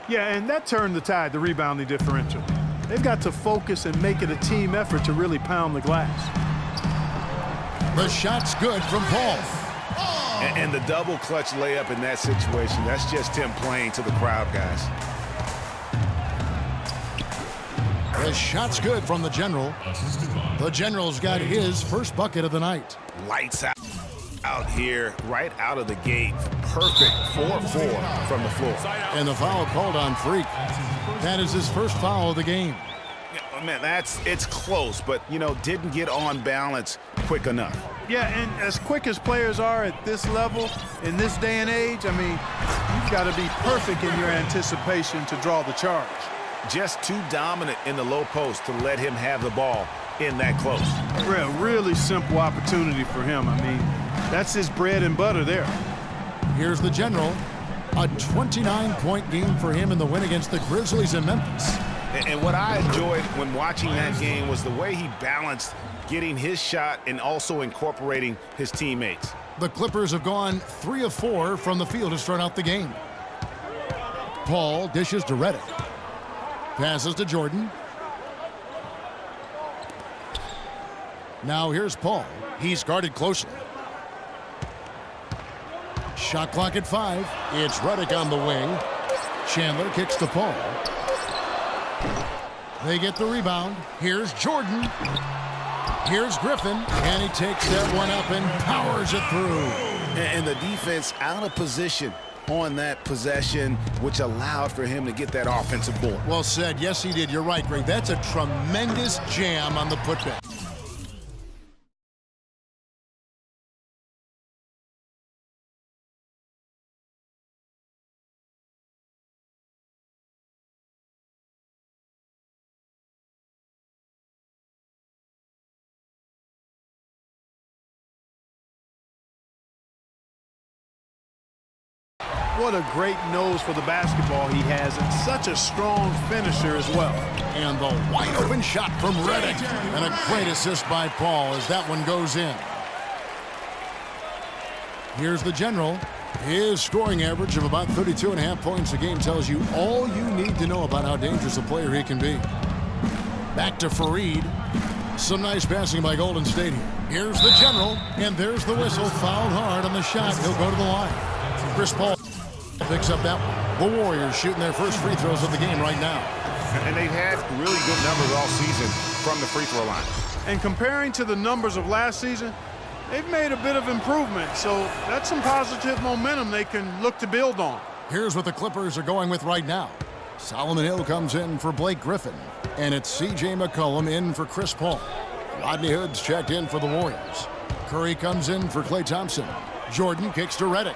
Yeah, and that turned the tide, the rebounding differential. They've got to focus and make it a team effort to really pound the glass. The shot's good from Paul. And the double clutch layup in that situation, that's just him playing to the crowd, guys. The shot's good from the General. The General's got his first bucket of the night. Lights out here, right out of the gate. Perfect 4-4 from the floor. And the foul called on Freak. That is his first foul of the game. Yeah, man, it's close, but, didn't get on balance quick enough. Yeah, and as quick as players are at this level, in this day and age, I mean, you've got to be perfect in your anticipation to draw the charge. Just too dominant in the low post to let him have the ball in that close. Really simple opportunity for him. I mean, that's his bread and butter there. Here's the General. A 29-point game for him in the win against the Grizzlies in Memphis. And what I enjoyed when watching that game was the way he balanced getting his shot and also incorporating his teammates. The Clippers have gone 3 of 4 from the field to start out the game. Paul dishes to Redick. Passes to Jordan. Now here's Paul. He's guarded closely. Shot clock at 5. It's Redick on the wing. Chandler kicks to Paul. They get the rebound. Here's Jordan. Here's Griffin. And he takes that one up and powers it through. And the defense out of position on that possession, which allowed for him to get that offensive board. Well said. Yes, he did. You're right, Greg. That's a tremendous jam on the putback. What a great nose for the basketball he has, and such a strong finisher as well. And the wide open shot from Redick. And a great assist by Paul as that one goes in. Here's the General. His scoring average of about 32.5 points a game tells you all you need to know about how dangerous a player he can be. Back to Fareed. Some nice passing by Golden State here. Here's the General, and there's the whistle. Fouled hard on the shot. He'll go to the line. Chris Paul picks up that one. The Warriors shooting their first free throws of the game right now. And they've had really good numbers all season from the free throw line. And comparing to the numbers of last season, they've made a bit of improvement. So that's some positive momentum they can look to build on. Here's what the Clippers are going with right now. Solomon Hill comes in for Blake Griffin. And it's C.J. McCollum in for Chris Paul. Rodney Hood's checked in for the Warriors. Curry comes in for Klay Thompson. Jordan kicks to Redick.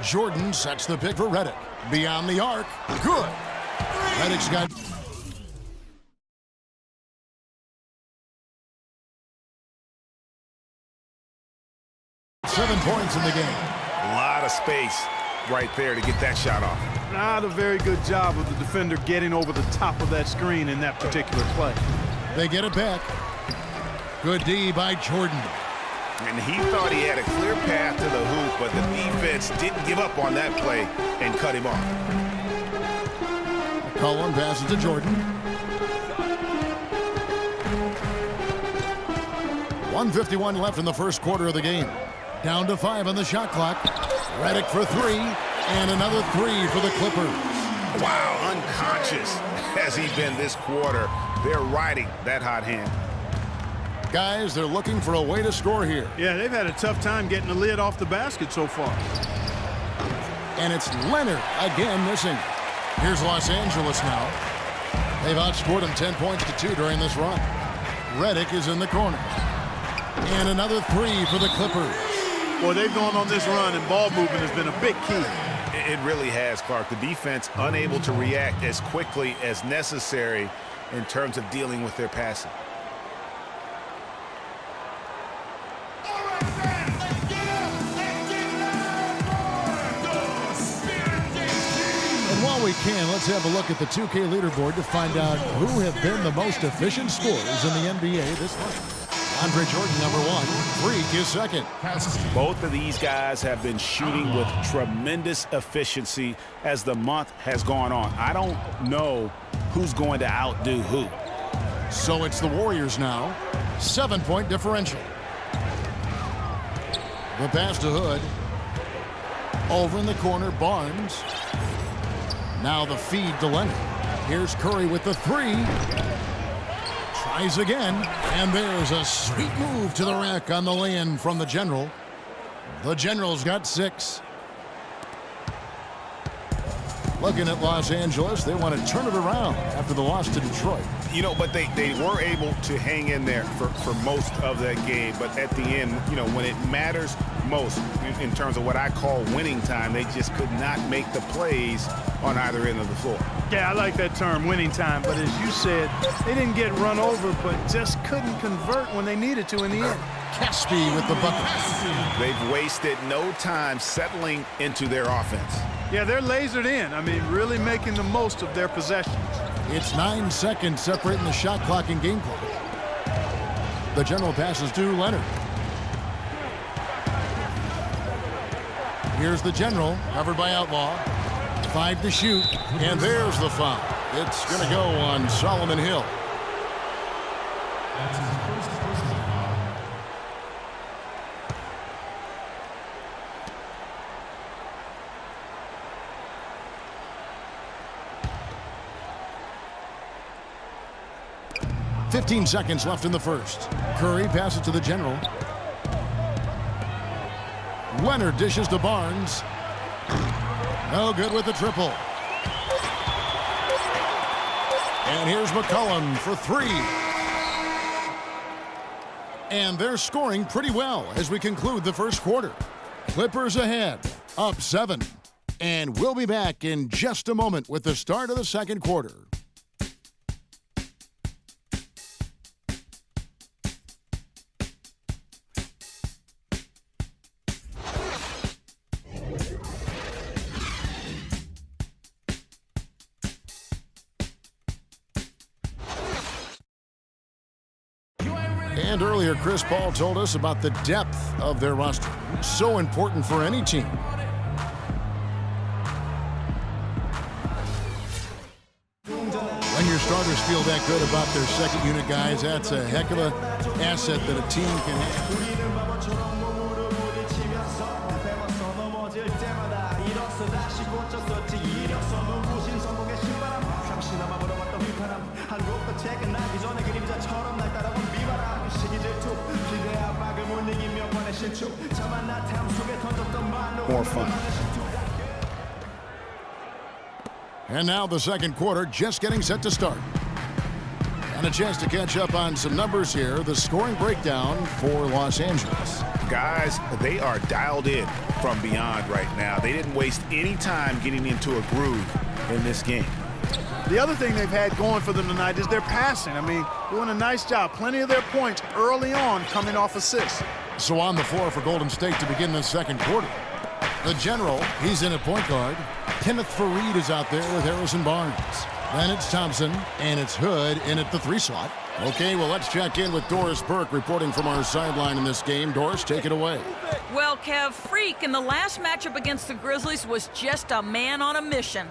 Jordan sets the pick for Redick. Beyond the arc. Good. Redick's got 7 points in the game. A lot of space right there to get that shot off. Not a very good job of the defender getting over the top of that screen in that particular play. They get it back. Good D by Jordan. And he thought he had a clear path to the hoop, but the defense didn't give up on that play and cut him off. McCollum passes to Jordan. 1:51 left in the first quarter of the game. Down to 5 on the shot clock. Redick for 3, and another 3 for the Clippers. Wow, unconscious has he been this quarter. They're riding that hot hand. Guys, they're looking for a way to score here. Yeah, they've had a tough time getting the lid off the basket so far. And it's Leonard again missing. Here's Los Angeles now. They've outscored them 10 points to 2 during this run. Redick is in the corner. And another 3 for the Clippers. Boy, they've gone on this run, and ball movement has been a big key. It really has, Clark. The defense unable to react as quickly as necessary in terms of dealing with their passing. And while we can, let's have a look at the 2K leaderboard to find out who have been the most efficient scorers in the NBA this month. Andre Jordan, number 1. Freak is second. Both of these guys have been shooting with tremendous efficiency as the month has gone on. I don't know who's going to outdo who. So it's the Warriors now. 7-point differential. The pass to Hood. Over in the corner, Barnes. Now the feed to Leonard. Here's Curry with the 3. Tries again, and there's a sweet move to the rack on the lay-in from the General. The General's got 6. Looking at Los Angeles, they want to turn it around after the loss to Detroit. You know, but they were able to hang in there for most of that game. But at the end, you know, when it matters most in terms of what I call winning time, they just could not make the plays on either end of the floor. Yeah, I like that term, winning time. But as you said, they didn't get run over, but just couldn't convert when they needed to in the end. Caspi with the bucket. They've wasted no time settling into their offense. Yeah, they're lasered in. I mean, really making the most of their possessions. It's 9 seconds separating the shot clock and game clock. The General passes to Leonard. Here's the General, covered by Outlaw. 5 to shoot, and there's the foul. It's going to go on Solomon Hill. .15 seconds left in the first. Curry passes to the General. Leonard dishes to Barnes. No good with the triple. And here's McCollum for 3. And they're scoring pretty well as we conclude the first quarter. Clippers ahead, up 7. And we'll be back in just a moment with the start of the second quarter. And earlier, Chris Paul told us about the depth of their roster. So important for any team. When your starters feel that good about their second unit guys, that's a heck of an asset that a team can have. More fun. And now the second quarter just getting set to start. And a chance to catch up on some numbers here. The scoring breakdown for Los Angeles. Guys, they are dialed in from beyond right now. They didn't waste any time getting into a groove in this game. The other thing they've had going for them tonight is their passing. I mean, doing a nice job. Plenty of their points early on coming off assists. So on the floor for Golden State to begin the second quarter. The General, he's in at point guard. Kenneth Faried is out there with Harrison Barnes. Then it's Thompson, and it's Hood in at the 3 slot. Okay, well, let's check in with Doris Burke reporting from our sideline in this game. Doris, take it away. Well, Kev, Freak in the last matchup against the Grizzlies was just a man on a mission.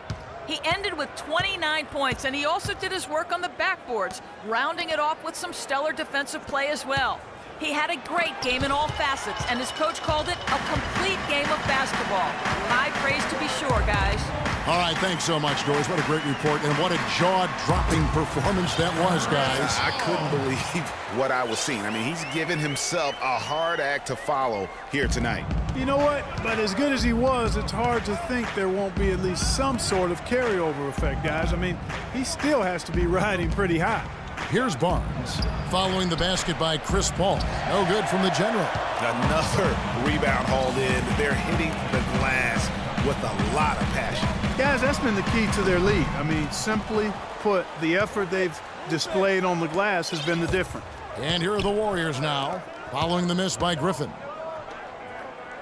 He ended with 29 points, and he also did his work on the backboards, rounding it off with some stellar defensive play as well. He had a great game in all facets, and his coach called it a complete game of basketball. High praise to be sure, guys. All right, thanks so much, Doris. What a great report, and what a jaw-dropping performance that was, guys. I couldn't believe what I was seeing. I mean, he's given himself a hard act to follow here tonight. You know what? But as good as he was, it's hard to think there won't be at least some sort of carryover effect, guys. I mean, he still has to be riding pretty high. Here's Barnes, following the basket by Chris Paul. No good from the General. Another rebound hauled in. They're hitting the glass with a lot of passion. Guys, that's been the key to their lead. I mean, simply put, the effort they've displayed on the glass has been the difference. And here are the Warriors now, following the miss by Griffin.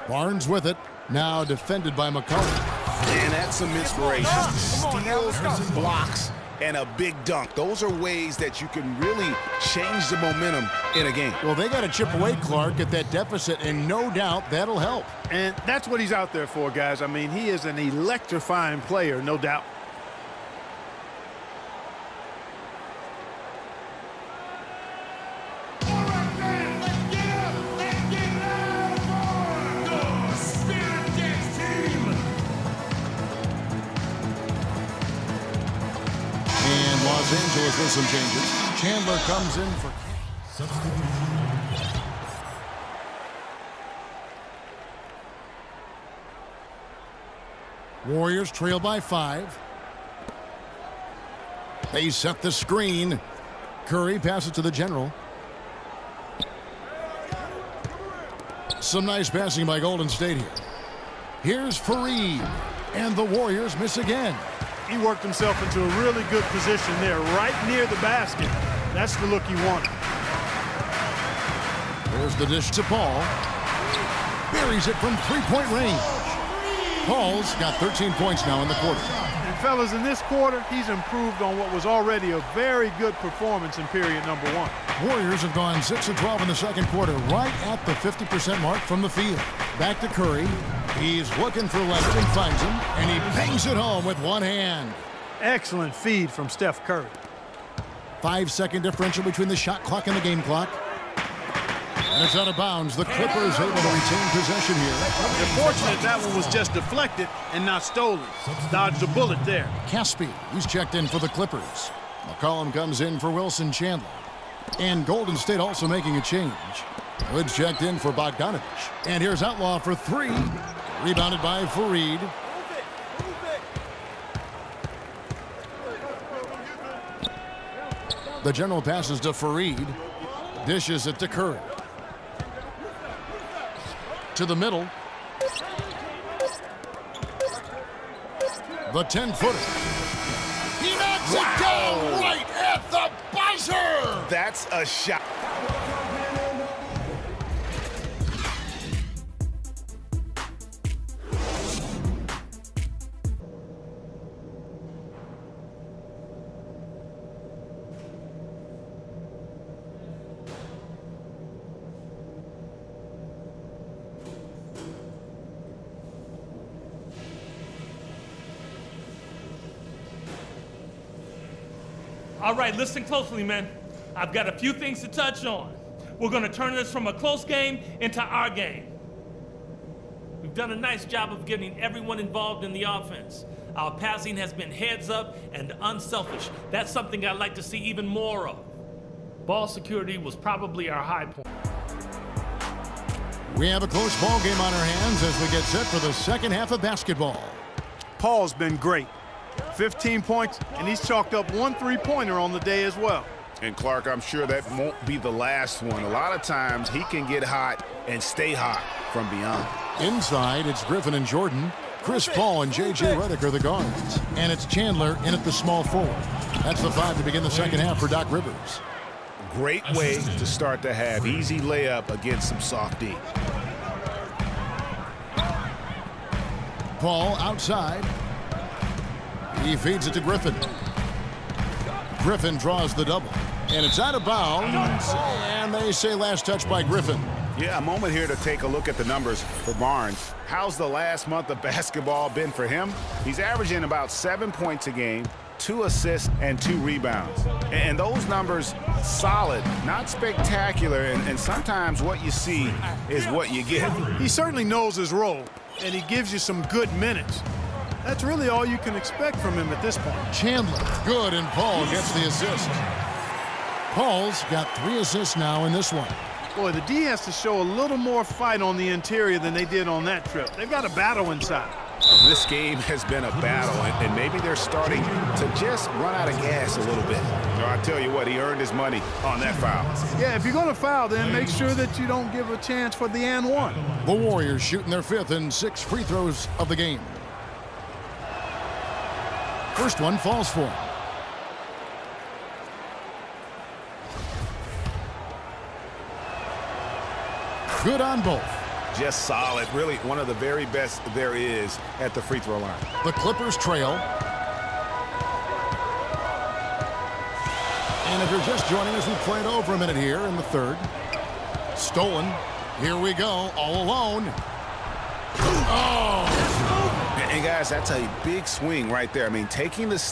Barnes with it, now defended by McCollum. And that's some inspiration. Steals, blocks, and a big dunk. Those are ways that you can really change the momentum in a game. Well, they got to chip away, Clark, at that deficit, and no doubt that'll help. And that's what he's out there for, guys. I mean, he is an electrifying player, no doubt. Los Angeles with some changes. Chandler comes in for Warriors trail by 5. They set the screen. Curry passes to the general. Some nice passing by Golden State here. Here's Fareed. And the Warriors miss again. He worked himself into a really good position there, right near the basket. That's the look he wanted. There's the dish to Paul. Buries it from three-point range. Paul's got 13 points now in the quarter. And fellas, in this quarter, he's improved on what was already a very good performance in period number 1. Warriors have gone 6 of 12 in the second quarter, right at the 50% mark from the field. Back to Curry. He's looking for Leonard and finds him, and he bangs it home with one hand. Excellent feed from Steph Curry. 5-second differential between the shot clock and the game clock. And it's out of bounds. The Clippers able to retain possession here. They're fortunate that one was just deflected and not stolen. Dodged a bullet there. Caspi, he's checked in for the Clippers. McCollum comes in for Wilson Chandler. And Golden State also making a change. Woods checked in for Bogdanovich. And here's Outlaw for 3. Rebounded by Fareed. The general passes to Fareed. Dishes it to Curry. To the middle. The 10-footer. He knocks it down right at the buzzer! That's a shot. All right, listen closely, men. I've got a few things to touch on. We're going to turn this from a close game into our game. We've done a nice job of getting everyone involved in the offense. Our passing has been heads up and unselfish. That's something I'd like to see even more of. Ball security was probably our high point. We have a close ball game on our hands as we get set for the second half of basketball. Paul's been great. 15 points, and he's chalked up 1 3-pointer on the day as well. And Clark, I'm sure that won't be the last one. A lot of times he can get hot and stay hot from beyond. Inside, it's Griffin and Jordan. Chris Paul and J.J. Redick are the guards. And it's Chandler in at the small forward. That's the 5 to begin the second half for Doc Rivers. Great way to start the half. Easy layup against some soft D. Paul outside. He feeds it to Griffin. Griffin draws the double. And it's out of bounds. And they say last touch by Griffin. Yeah, a moment here to take a look at the numbers for Barnes. How's the last month of basketball been for him? He's averaging about 7 points a game, 2 assists, and 2 rebounds. And those numbers, solid, not spectacular. And sometimes what you see is what you get. He certainly knows his role, and he gives you some good minutes. That's really all you can expect from him at this point. Chandler, good, and Paul gets the assist. Paul's got 3 assists now in this one. Boy, the D has to show a little more fight on the interior than they did on that trip. They've got a battle inside. This game has been a battle, and maybe they're starting to just run out of gas a little bit. So I tell you what, he earned his money on that foul. Yeah, if you're going to foul, then make sure that you don't give a chance for the and one. The Warriors shooting their 5th and 6th free throws of the game. First one falls for him. Good on both. Just solid. Really one of the very best there is at the free throw line. The Clippers trail. And if you're just joining us, we played over a minute here in the third. Stolen. Here we go, all alone. Oh! And guys, that's a big swing right there. I mean, taking the steal.